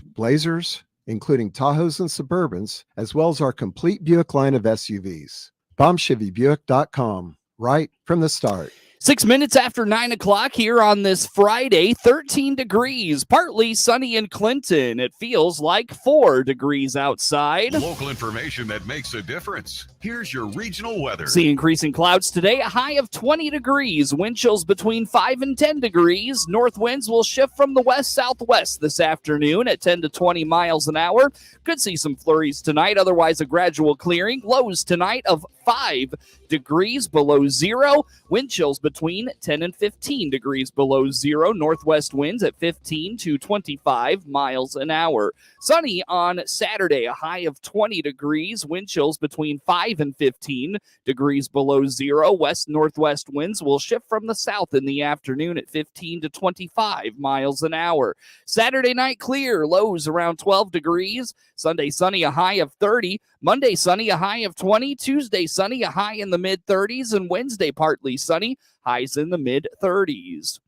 Blazers, including Tahoes and Suburbans, as well as our complete Buick line of SUVs. BombChevyBuick.com, right from the start. 6 minutes after 9 o'clock here on this Friday, 13 degrees, partly sunny in Clinton. It feels like 4 degrees outside. Local information that makes a difference. Here's your regional weather. See increasing clouds today, a high of 20 degrees. Wind chills between 5 and 10 degrees. North winds will shift from the west-southwest this afternoon at 10 to 20 miles an hour. Could see some flurries tonight, otherwise a gradual clearing. Lows tonight of 5 degrees below zero. Wind chills between 10 and 15 degrees below zero. Northwest winds at 15 to 25 miles an hour. Sunny on Saturday, a high of 20 degrees. Wind chills between 5 and 15 degrees below zero. West-northwest winds will shift from the south in the afternoon at 15 to 25 miles an hour. Saturday night clear, lows around 12 degrees. Sunday sunny, a high of 30. Monday sunny, a high of 20. Tuesday sunny, a high in the mid-30s. And Wednesday partly sunny, highs in the mid-30s.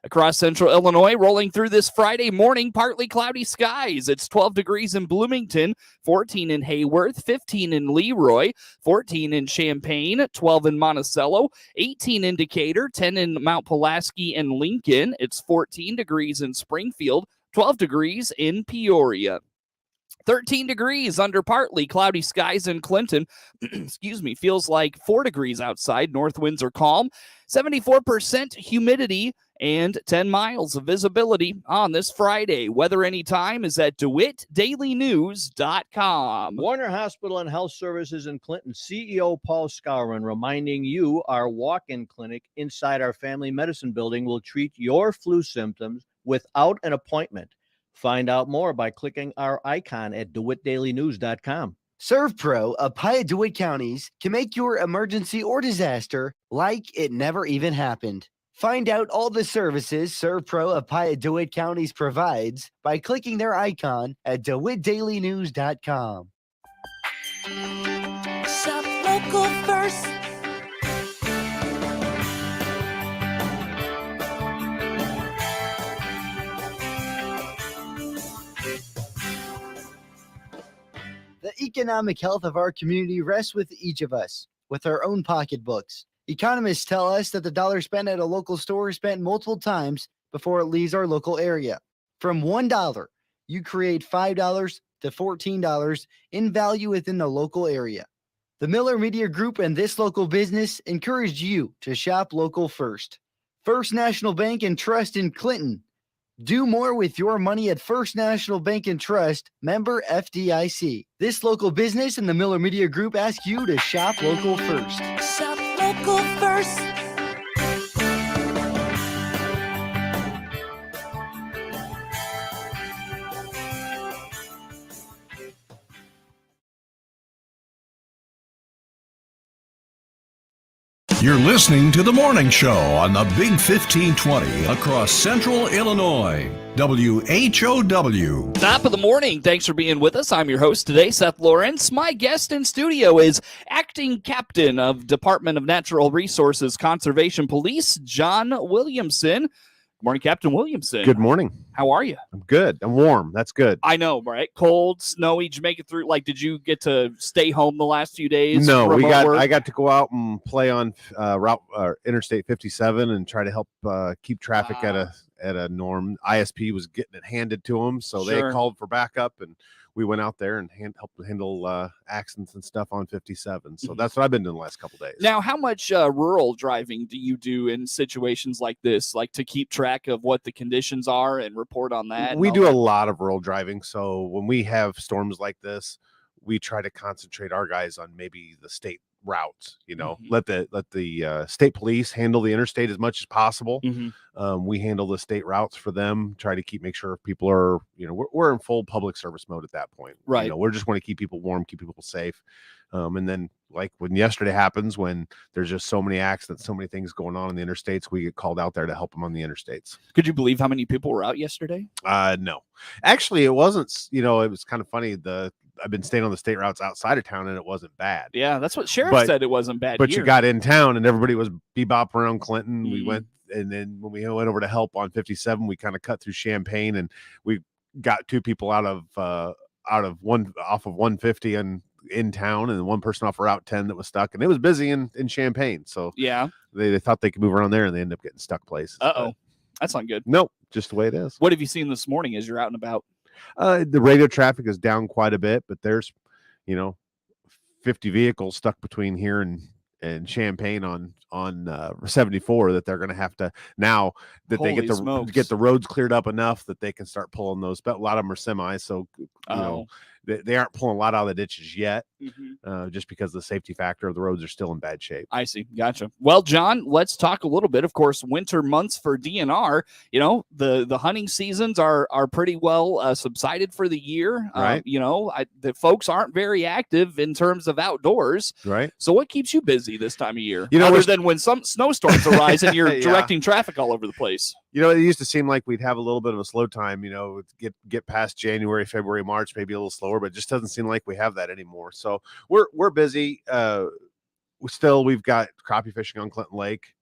Across central Illinois, rolling through this Friday morning, partly cloudy skies. It's 12 degrees in Bloomington, 14 in Hayworth, 15 in Leroy, 14 in Champaign, 12 in Monticello, 18 in Decatur, 10 in Mount Pulaski and Lincoln. It's 14 degrees in Springfield, 12 degrees in Peoria. 13 degrees under partly cloudy skies in Clinton. Excuse me, feels like 4 degrees outside. North winds are calm. 74% humidity and 10 miles of visibility on this Friday. Weather anytime is at DewittDailyNews.com. Warner Hospital and Health Services in Clinton CEO Paul Scourin reminding you our walk-in clinic inside our family medicine building will treat your flu symptoms without an appointment. Find out more by clicking our icon at DewittDailyNews.com. ServPro of Piatt DeWitt counties can make your emergency or disaster like it never even happened. Find out all the services ServPro of Piatt DeWitt counties provides by clicking their icon at DewittDailyNews.com. Shop local first. The economic health of our community rests with each of us, with our own pocketbooks. Economists tell us that the dollar spent at a local store is spent multiple times before it leaves our local area. From $1, you create $5 to $14 in value within the local area. The Miller Media Group and this local business encourage you to shop local first. First National Bank and Trust in Clinton. Do more with your money at First National Bank and Trust, member FDIC. This local business and the Miller Media Group ask you to shop local first. Shop local first. You're listening to The Morning Show on the Big 1520 across central Illinois. WHOW. Top of the morning. Thanks for being with us. I'm your host today, Seth Lawrence. My guest in studio is Acting Captain of Department of Natural Resources Conservation Police, John Williamson. Good morning, Captain Williamson. Good morning. How are you? I'm good. I'm warm. That's good. I know, right? Cold, snowy. Did you make it through? Like, did you get to stay home the last few days? No, I got to go out and play on Interstate 57 and try to help keep traffic at a norm. ISP was getting it handed to them, so they called for backup, and we went out there and helped handle accidents and stuff on 57. So that's what I've been doing the last couple days. Now, how much rural driving do you do in situations like this, like to keep track of what the conditions are and report on that? We do a lot of rural driving. So when we have storms like this, we try to concentrate our guys on maybe the state routes, let the state police handle the interstate as much as possible. We handle the state routes for them, try to make sure people are, we're in full public service mode at that point. Right. We're just want to keep people warm, keep people safe. And then like when yesterday happens, when there's just so many accidents, so many things going on in the interstates, we get called out there to help them on the interstates. Could you believe how many people were out yesterday? No, actually it wasn't, it was kind of funny. I've been staying on the state routes outside of town and it wasn't bad. Yeah, that's what Sheriff said. It wasn't bad. But you got in town and everybody was bebop around Clinton. We went, and then when we went over to help on 57, we kind of cut through Champaign and we got 2 people off of 150 and in town, and one person off Route 10 that was stuck, and it was busy in Champaign. So Yeah. they thought they could move around there, and they ended up getting stuck places. Uh-oh. That's not good. Nope, just the way it is. What have you seen this morning as you're out and about? The radio traffic is down quite a bit, but there's 50 vehicles stuck between here and Champaign on 74 that they're going to have to, now that they get the roads cleared up enough that they can start pulling those. But a lot of them are semis, so they aren't pulling a lot out of the ditches yet, just because the safety factor of the roads are still in bad shape. I see. Gotcha. Well, John, let's talk a little bit. Of course, winter months for DNR. The hunting seasons are pretty well subsided for the year. Right. The folks aren't very active in terms of outdoors. Right. So what keeps you busy this time of year? Other Other than when some snowstorms arise and you're Yeah. directing traffic all over the place. It used to seem like we'd have a little bit of a slow time, get past January, February, March, maybe a little slower, but it just doesn't seem like we have that anymore. So we're busy. We've got crappie fishing on Clinton Lake.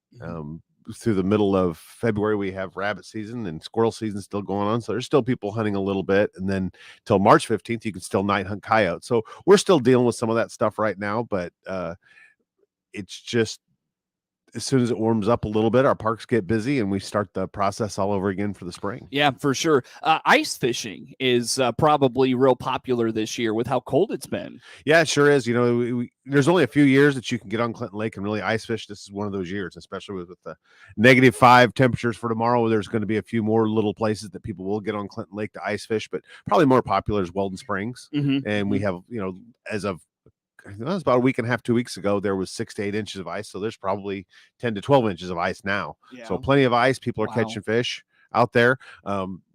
Through the middle of February, we have rabbit season and squirrel season still going on. So there's still people hunting a little bit. And then till March 15th, you can still night hunt coyotes. So we're still dealing with some of that stuff right now, but it's just, as soon as it warms up a little bit, our parks get busy and we start the process all over again for the spring. Yeah, for sure. Ice fishing is probably real popular this year with how cold it's been. Yeah, it sure is. There's only a few years that you can get on Clinton Lake and really ice fish. This is one of those years, especially with the -5 temperatures for tomorrow. There's going to be a few more little places that people will get on Clinton Lake to ice fish, but probably more popular is Weldon Springs. And we have, as of, it was about a week and a half, 2 weeks ago, there was 6 to 8 inches of ice. So there's probably 10 to 12 inches of ice now. Yeah. So plenty of ice. People are Wow. catching fish out there.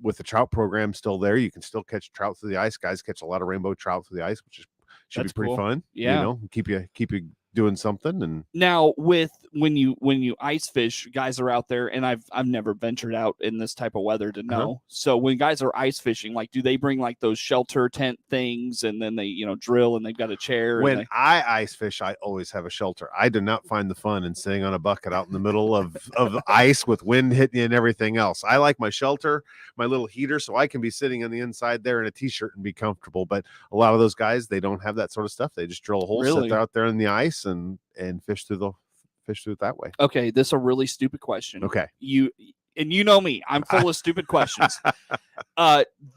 With the trout program still there, you can still catch trout through the ice. Guys catch a lot of rainbow trout through the ice, which should That's be pretty cool. fun. Yeah. Keep you doing something. And Now, with when you ice fish, guys are out there, and I've never ventured out in this type of weather to know. So when guys are ice fishing, like, do they bring like those shelter tent things, and then they drill, and they've got a chair? when I ice fish, I always have a shelter. I do not find the fun in sitting on a bucket out in the middle of the ice with wind hitting you and everything else. I like my shelter, my little heater, so I can be sitting on the inside there in a t-shirt and be comfortable. But a lot of those guys, they don't have that sort of stuff. They just drill a hole, Really? sit out there in the ice, and fish through it that way. Okay, this is a really stupid question. Okay. You know me, I'm full of stupid questions.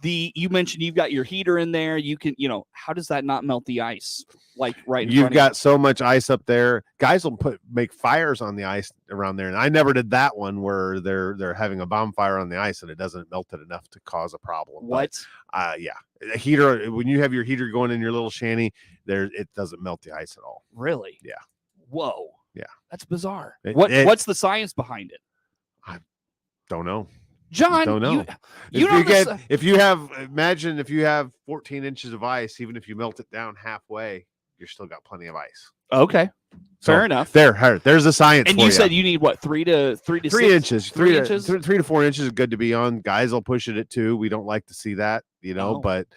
You mentioned you've got your heater in there. You can, how does that not melt the ice? Like right in You've front got so much ice up there. Guys will make fires on the ice around there. And I never did that one where they're having a bonfire on the ice and it doesn't melt it enough to cause a problem. What? But, yeah. A heater, when you have your heater going in your little shanty, it doesn't melt the ice at all. Really? Yeah. Whoa. Yeah. That's bizarre. What's the science behind it? Don't know. John, Don't know. Imagine if you have 14 inches of ice, even if you melt it down halfway, you're still got plenty of ice. Okay. Fair enough. There's the science. And for you said you need what, 3 to 3 6 inches, 3 inches? 3 to 4 inches is good to be on. Guys will push it at 2. We don't like to see that, but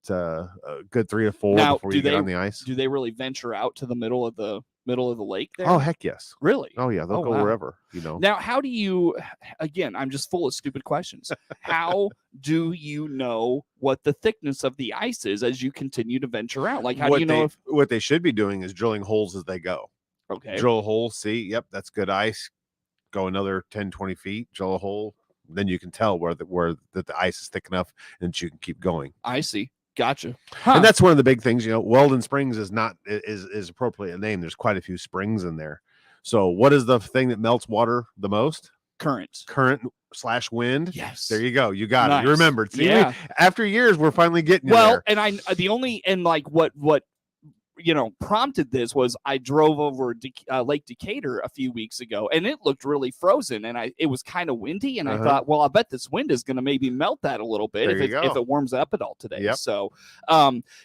a good 3 to 4 now, before you get on the ice. Do they really venture out to the middle of the lake there? Oh, heck yes. Really? Oh yeah, they'll go wow. wherever. Now, how do you? Again, I'm just full of stupid questions. How do you know what the thickness of the ice is as you continue to venture out? Like, how do you know what they should be doing is drilling holes as they go. Okay. Drill a hole, see, yep, that's good ice. Go another 10, 20 feet, drill a hole. Then you can tell where the ice is thick enough and that you can keep going. I see. Gotcha. And that's one of the big things, Weldon Springs is appropriately a name. There's quite a few springs in there. So what is the thing that melts water the most? Current/wind. Yes. There you go. You got it. You Nice. remembered. See, Yeah. after years, we're finally getting you Well, there. and what prompted this was I drove over Lake Decatur a few weeks ago, and it looked really frozen, and it was kind of windy, and I thought, well, I bet this wind is going to maybe melt that a little bit if it warms up at all today. Yep. So,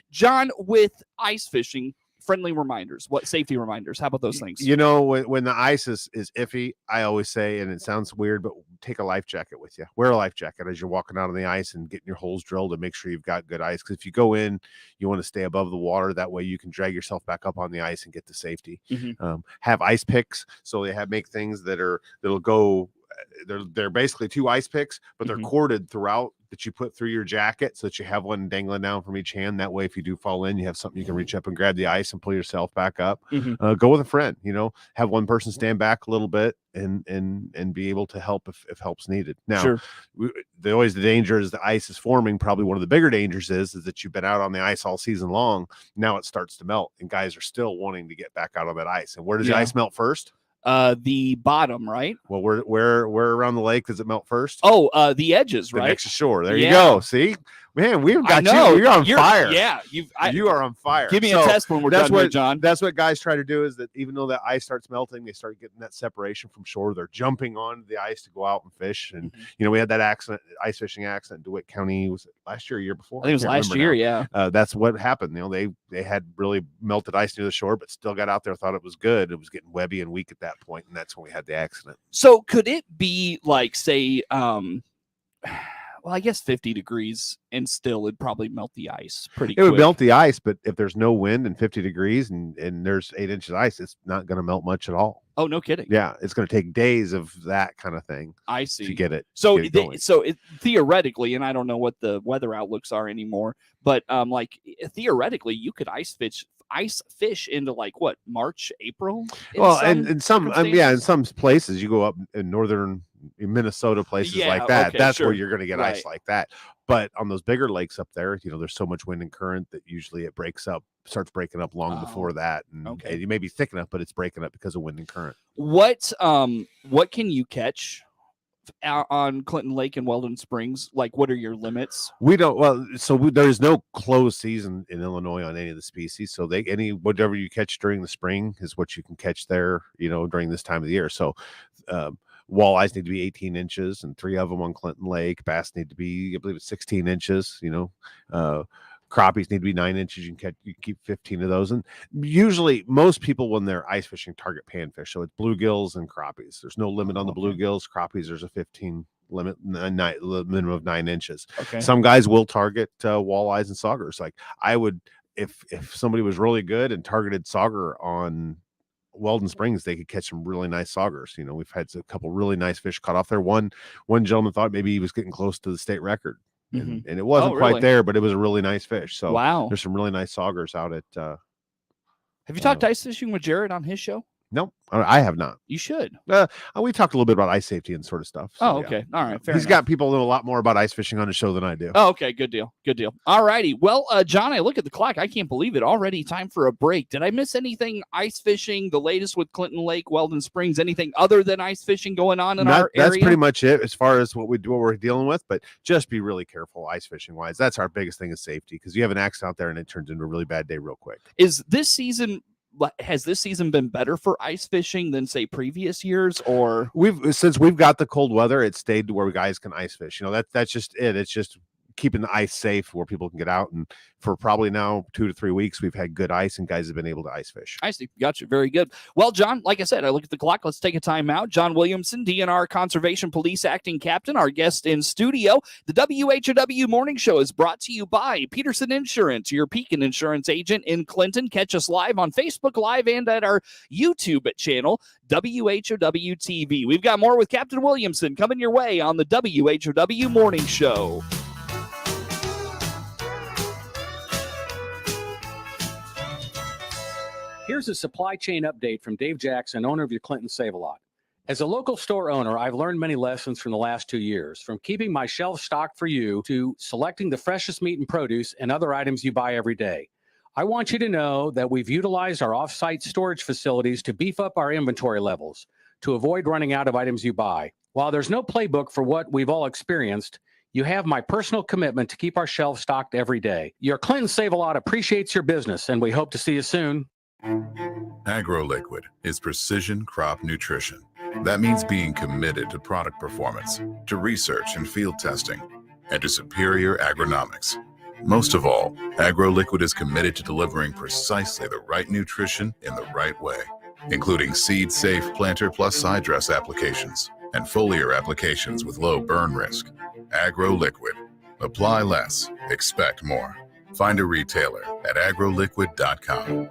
John, with ice fishing, friendly reminders, what safety reminders? How about those things? When the ice is iffy, I always say, and it sounds weird, but take a life jacket with you. Wear a life jacket as you're walking out on the ice and getting your holes drilled, and make sure you've got good ice. Because if you go in, you want to stay above the water. That way you can drag yourself back up on the ice and get to safety. Have ice picks. So they make things that'll go. They're basically 2 ice picks, but they're corded throughout that you put through your jacket so that you have one dangling down from each hand. That way, if you do fall in, you have something you can reach up and grab the ice and pull yourself back up. Go with a friend, have one person stand back a little bit and be able to help if help's needed. Now, the danger is the ice is forming. Probably one of the bigger dangers is that you've been out on the ice all season long. Now it starts to melt, and guys are still wanting to get back out on that ice. And where does the ice melt first? The bottom, right? Well, where around the lake does it melt first? Oh, the edges, right? Next to shore. There you go. See, man, we've got you. You're on fire. Yeah, you are on fire. Give me a test when we're done here, John. That's what guys try to do, is that even though that ice starts melting, they start getting that separation from shore. They're jumping onto the ice to go out and fish. And we had that ice fishing accident in Dewitt County. Was it last year or year before? I think it was last year. Yeah. That's what happened. They had really melted ice near the shore, but still got out there, thought it was good. It was getting webby and weak at that point, and that's when we had the accident. So could it be like, say, well, I guess 50 degrees and still it'd probably melt the ice pretty quick. It would melt the ice, but if there's no wind and 50 degrees and there's 8 inches of ice, it's not going to melt much at all. Oh, no kidding. Yeah, it's going to take days of that kind of thing. I see. To get it. So, theoretically, and I don't know what the weather outlooks are anymore, but theoretically, you could ice fish into like what, March, April? In some places you go up in northern Minnesota, places like that. That's where you're going to get ice like that. But on those bigger lakes up there, there's so much wind and current that usually it starts breaking up long before that. And you may be thick enough, but it's breaking up because of wind and current. What can you catch on Clinton Lake and Weldon Springs? Like, what are your limits? We don't. There's no closed season in Illinois on any of the species. So whatever you catch during the spring is what you can catch there, during this time of the year. So, walleyes need to be 18 inches and 3 of them on Clinton Lake. Bass need to be, I believe it's 16 inches, crappies need to be 9 inches. You can keep 15 of those. And usually most people, when they're ice fishing, target panfish. So it's bluegills and crappies. There's no limit on the bluegills. Crappies, there's a 15 limit, minimum of 9 inches. Okay. Some guys will target walleyes and saugers. Like I would, if somebody was really good and targeted sauger on Weldon Springs, they could catch some really nice saugers. We've had a couple really nice fish caught off there. One gentleman thought maybe he was getting close to the state record, and it wasn't quite there, but it was a really nice fish. So there's some really nice saugers out at. Have you talked ice fishing with Jared on his show? Nope, I have not. You should. We talked a little bit about ice safety and sort of stuff. So, okay. All right. He's got people know a lot more about ice fishing on his show than I do. Oh, okay. Good deal. All righty. Well, John, I look at the clock. I can't believe it. Already time for a break. Did I miss anything ice fishing, the latest with Clinton Lake, Weldon Springs, anything other than ice fishing going on in our area? That's pretty much it as far as what we're dealing with, but just be really careful ice fishing wise. That's our biggest thing is safety, because you have an accident out there and it turns into a really bad day real quick. Has this season been better for ice fishing than say previous years, or since we've got the cold weather, it's stayed to where guys can ice fish. That's just it. It's just keeping the ice safe where people can get out. And for probably now 2 to 3 weeks, we've had good ice and guys have been able to ice fish. I see. Gotcha. Very good. Well, John, like I said, I look at the clock. Let's take a time out. John Williamson, DNR Conservation Police Acting Captain, our guest in studio. The WHOW Morning Show is brought to you by Peterson Insurance, your Pekin insurance agent in Clinton. Catch us live on Facebook Live and at our YouTube channel, WHOW TV. We've got more with Captain Williamson coming your way on the WHOW Morning Show. Here's a supply chain update from Dave Jackson, owner of your Clinton Save-A-Lot. As a local store owner, I've learned many lessons from the last 2 years, from keeping my shelves stocked for you to selecting the freshest meat and produce and other items you buy every day. I want you to know that we've utilized our off-site storage facilities to beef up our inventory levels to avoid running out of items you buy. While there's no playbook for what we've all experienced, you have my personal commitment to keep our shelves stocked every day. Your Clinton Save-A-Lot appreciates your business, and we hope to see you soon. AgroLiquid is precision crop nutrition. That means being committed to product performance, to research and field testing, and to superior agronomics. Most of all, AgroLiquid is committed to delivering precisely the right nutrition in the right way, including seed-safe planter plus side dress applications and foliar applications with low burn risk. AgroLiquid. Apply less, expect more. Find a retailer at agroliquid.com.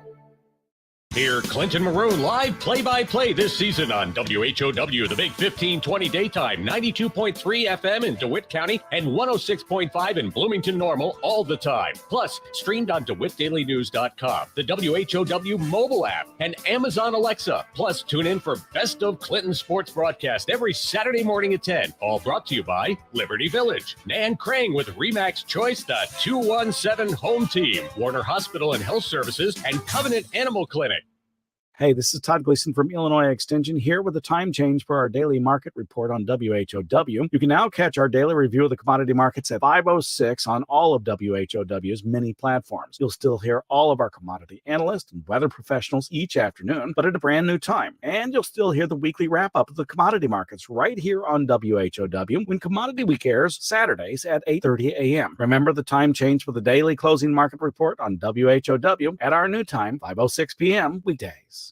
Hear Clinton Maroon live play-by-play this season on WHOW, the Big 1520 daytime, 92.3 FM in DeWitt County and 106.5 in Bloomington Normal all the time. Plus, streamed on DeWittDailyNews.com, the WHOW mobile app, and Amazon Alexa. Plus, tune in for Best of Clinton Sports broadcast every Saturday morning at 10. All brought to you by Liberty Village, Nan Crane with Remax Choice, the 217 Home Team, Warner Hospital and Health Services, and Covenant Animal Clinic. Hey, this is Todd Gleason from Illinois Extension here with a time change for our daily market report on WHOW. You can now catch our daily review of the commodity markets at 5:06 on all of WHOW's many platforms. You'll still hear all of our commodity analysts and weather professionals each afternoon, but at a brand new time. And you'll still hear the weekly wrap-up of the commodity markets right here on WHOW when Commodity Week airs Saturdays at 8:30 a.m. Remember the time change for the daily closing market report on WHOW at our new time, 5:06 p.m. weekdays.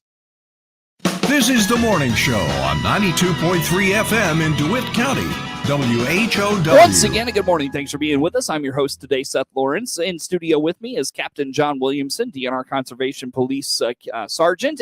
This is the morning show on 92.3 FM in DeWitt County, WHOW. Once again, good morning. Thanks for being with us. I'm your host today, Seth Lawrence. In studio with me is Captain John Williamson, DNR Conservation Police Sergeant,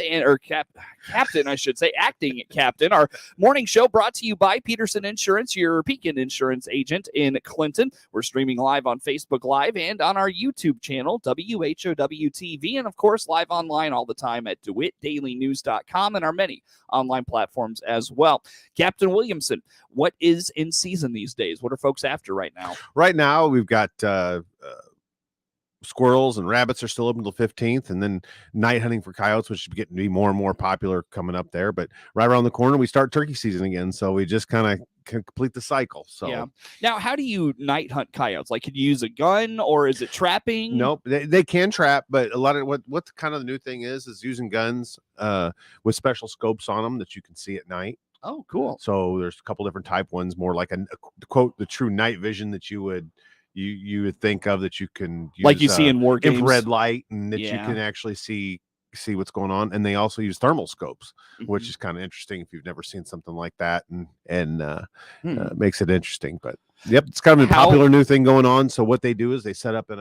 Captain, I should say, acting captain. Our morning show brought to you by Peterson Insurance, your Pekin insurance agent in Clinton. We're streaming live on Facebook Live and on our YouTube channel, WHOW TV, and of course, live online all the time at DeWittDailyNews.com and our many online platforms as well. Captain Williamson, what is in season these days? What are folks after right now? Right now, we've got squirrels and rabbits are still open until 15th, and then night hunting for coyotes, which is getting to be more and more popular coming up there. But right around the corner, we start turkey season again, so we just kind of complete the cycle. So yeah. Now, how do you night hunt coyotes? Like, can you use a gun, or is it trapping? Nope, they can trap, but a lot of what kind of the new thing is using guns with special scopes on them that you can see at night. Oh, cool. So there's a couple different type ones, more like a quote, the true night vision that you would think of, that you can use, like you see in war games, infrared light, and that you can actually see what's going on. And they also use thermal scopes, which is kind of interesting if you've never seen something like that, and makes it interesting. But yep, it's kind of a popular new thing going on. So what they do is they set up in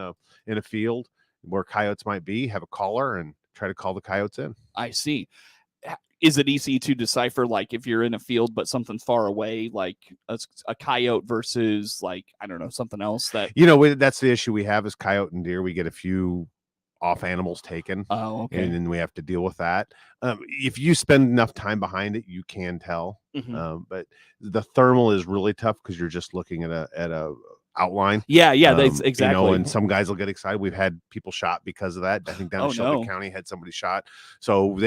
a field where coyotes might be, have a caller, and try to call the coyotes in. I see. Is it easy to decipher, like, if you're in a field but something far away, like a coyote versus, like, I don't know, something else that that's the issue we have is coyote and deer. We get a few off animals taken. Oh, okay. And then we have to deal with that. If you spend enough time behind it, you can tell. But the thermal is really tough because you're just looking at a outline. Yeah, that's exactly. And some guys will get excited. We've had people shot because of that. I think down in Shelby County had somebody shot. So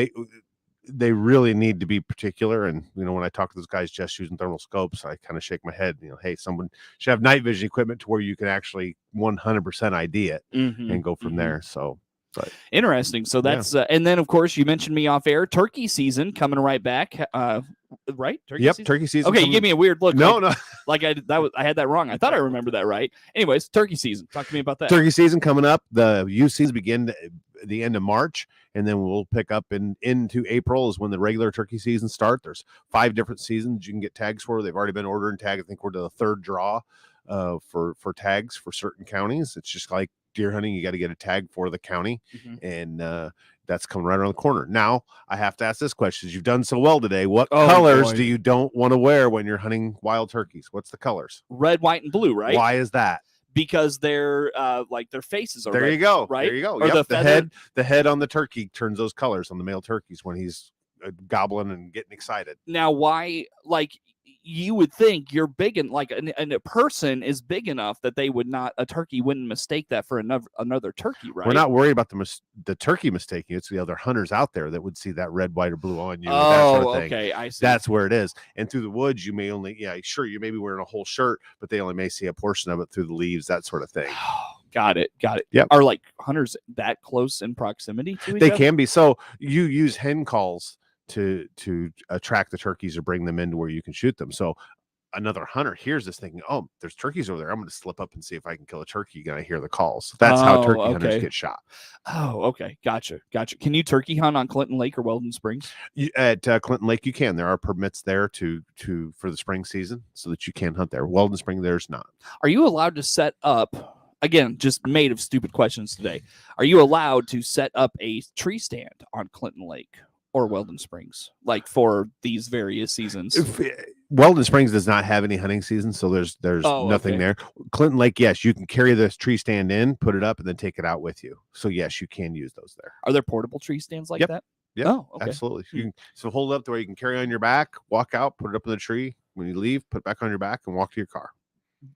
they really need to be particular. And, when I talk to those guys just using thermal scopes, I kind of shake my head, hey, someone should have night vision equipment to where you can actually 100% ID it and go from there. So, but interesting. So that's, and then of course you mentioned me off air, turkey season coming right back. Right? Turkey season. Okay, you give me a weird look. No. Like I had that wrong. I thought I remembered that right. Anyways, turkey season. Talk to me about that. Turkey season coming up. The UCs begin the end of March, and then we'll pick up into April is when the regular turkey season start. There's 5 different seasons you can get tags for. They've already been ordering tags. I think we're to the 3rd draw for tags for certain counties. It's just like deer hunting. You got to get a tag for the county, and that's coming right around the corner. Now I have to ask this question: you've done so well today. What colors do you don't want to wear when you're hunting wild turkeys? What's the colors? Red, white, and blue, right? Why is that? Because they're like their faces are there. red, you go. Right. There you go. Or yep. The head on the turkey turns those colors on the male turkeys when he's gobbling and getting excited. Now, why? Like, you would think you're big and like and a person is big enough that a turkey wouldn't mistake that for another turkey, right? We're not worried about the turkey mistaking you. It's the other hunters out there that would see that red, white, or blue on you. Oh, that sort of thing. Okay, I see. That's where it is. And through the woods, you may only, you may be wearing a whole shirt, but they only may see a portion of it through the leaves, that sort of thing. Got it. Yep. Are like hunters that close in proximity to each other? They can be. So you use hen calls to attract the turkeys or bring them into where you can shoot them. So another hunter hears this thinking, oh, there's turkeys over there. I'm going to slip up and see if I can kill a turkey. And I hear the calls. That's how turkey hunters get shot. Oh, okay. Gotcha. Can you turkey hunt on Clinton Lake or Weldon Springs? At Clinton Lake, you can. There are permits there for the spring season so that you can hunt there. Weldon Spring, there's not. Are you allowed to set up again, just made of stupid questions today. Are you allowed to set up a tree stand on Clinton Lake or Weldon Springs, like for these various seasons? Weldon Springs does not have any hunting season, so there's nothing there. Clinton Lake, yes, you can carry this tree stand in, put it up, and then take it out with you. So yes, you can use those there. Are there portable tree stands like that? Yeah, oh, okay. Absolutely. You can, so hold it up to where you can carry on your back, walk out, put it up in the tree. When you leave, put it back on your back and walk to your car.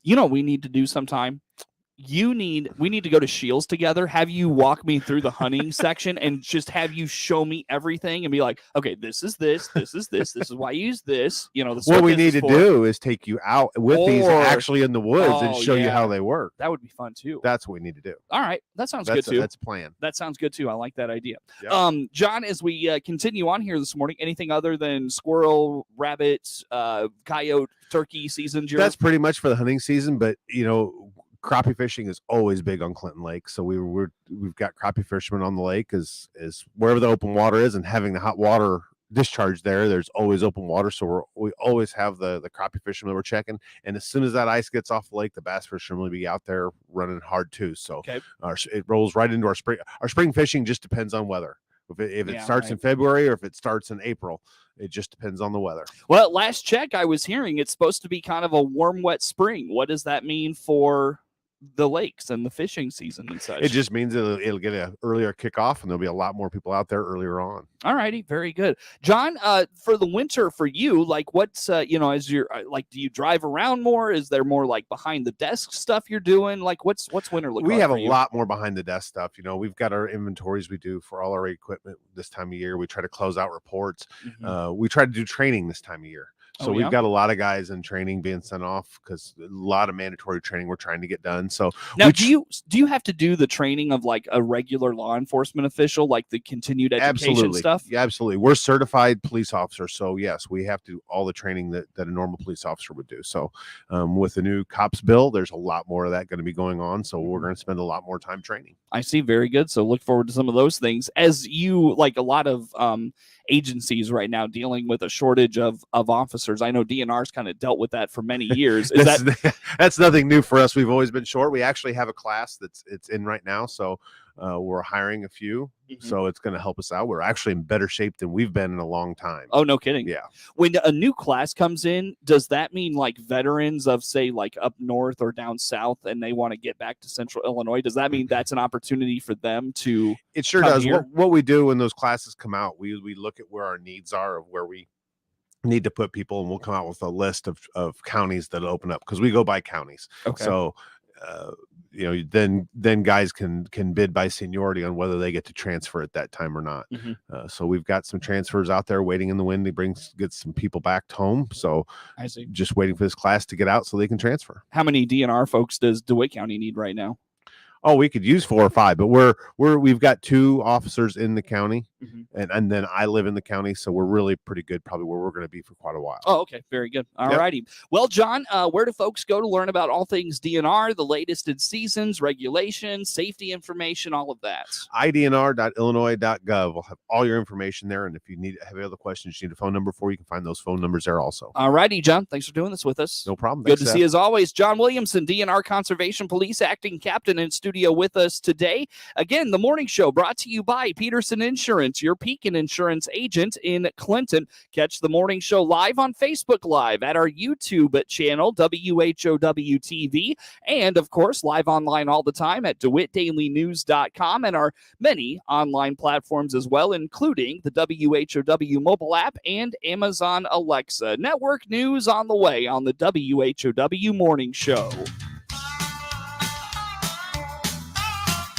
You know what we need to do sometime? We need to go to Shields together, have you walk me through the hunting section and just have you show me everything and be like, okay, this is this is why you use this. You know, what we need to do is take you out with these actually in the woods and show you how they work. That would be fun too. That's what we need to do. All right. That sounds good too. That's a plan. That sounds good too. I like that idea. Yep. John, as we continue on here this morning, anything other than squirrel, rabbits, coyote, turkey season? That's pretty much for the hunting season, but you know, crappie fishing is always big on Clinton Lake, so we've got crappie fishermen on the lake is wherever the open water is, and having the hot water discharge there's always open water, so we always have the crappie fishermen we're checking, and as soon as that ice gets off the lake, the bass fishermen will be out there running hard too. So it rolls right into our spring. Our spring fishing just depends on weather. If it starts in February or if it starts in April, it just depends on the weather. Well, last check I was hearing it's supposed to be kind of a warm, wet spring. What does that mean for the lakes and the fishing season and such? It just means it'll get an earlier kickoff and there'll be a lot more people out there earlier on. All righty, very good. John, for the winter for you, like what's as you're like, do you drive around more? Is there more like behind the desk stuff you're doing? Like what's winter look like? We have a lot more behind the desk stuff. You know, we've got our inventories we do for all our equipment this time of year. We try to close out reports. We try to do training this time of year. So we've got a lot of guys in training being sent off because a lot of mandatory training we're trying to get done. So now, do you have to do the training of like a regular law enforcement official, like the continued education stuff? Yeah, absolutely. We're certified police officers, so yes, we have to do all the training that a normal police officer would do. So with the new cops bill, there's a lot more of that going to be going on. So we're going to spend a lot more time training. I see. Very good. So look forward to some of those things as you like a lot of agencies right now dealing with a shortage of officers. I know DNR's kind of dealt with that for many years. That's nothing new for us. We've always been short. We actually have a class it's in right now. So we're hiring a few. So it's going to help us out. We're actually in better shape than we've been in a long time. Oh, no kidding. Yeah. When a new class comes in, does that mean like veterans of say like up north or down south and they want to get back to central Illinois? Does that mean that's an opportunity for them to It sure does. What we do when those classes come out, we look at where our needs are of where we need to put people, and we'll come out with a list of counties that open up because we go by counties. Okay. So then guys can bid by seniority on whether they get to transfer at that time or not. So we've got some transfers out there waiting in the wind to get some people back home. So I see. Just waiting for this class to get out so they can transfer. How many DNR folks does Dewitt County need right now? Oh, we could use 4 or 5, but we've got 2 officers in the county, and then I live in the county, so we're really pretty good, probably where we're going to be for quite a while. Oh, okay, very good. All righty. Well, John, where do folks go to learn about all things DNR, the latest in seasons, regulations, safety information, all of that? idnr.illinois.gov will have all your information there, and if you have other questions, you need a phone number for, you can find those phone numbers there also. All righty, John, thanks for doing this with us. No problem. Good to see you as always. John Williamson, DNR Conservation Police acting captain in studio with us today. Again, the morning show brought to you by Peterson Insurance, your Pekin insurance agent in Clinton. Catch the morning show live on Facebook Live at our YouTube channel, WHOW TV, and of course, live online all the time at DewittDailyNews.com and our many online platforms as well, including the WHOW mobile app and Amazon Alexa. Network news on the way on the WHOW Morning Show.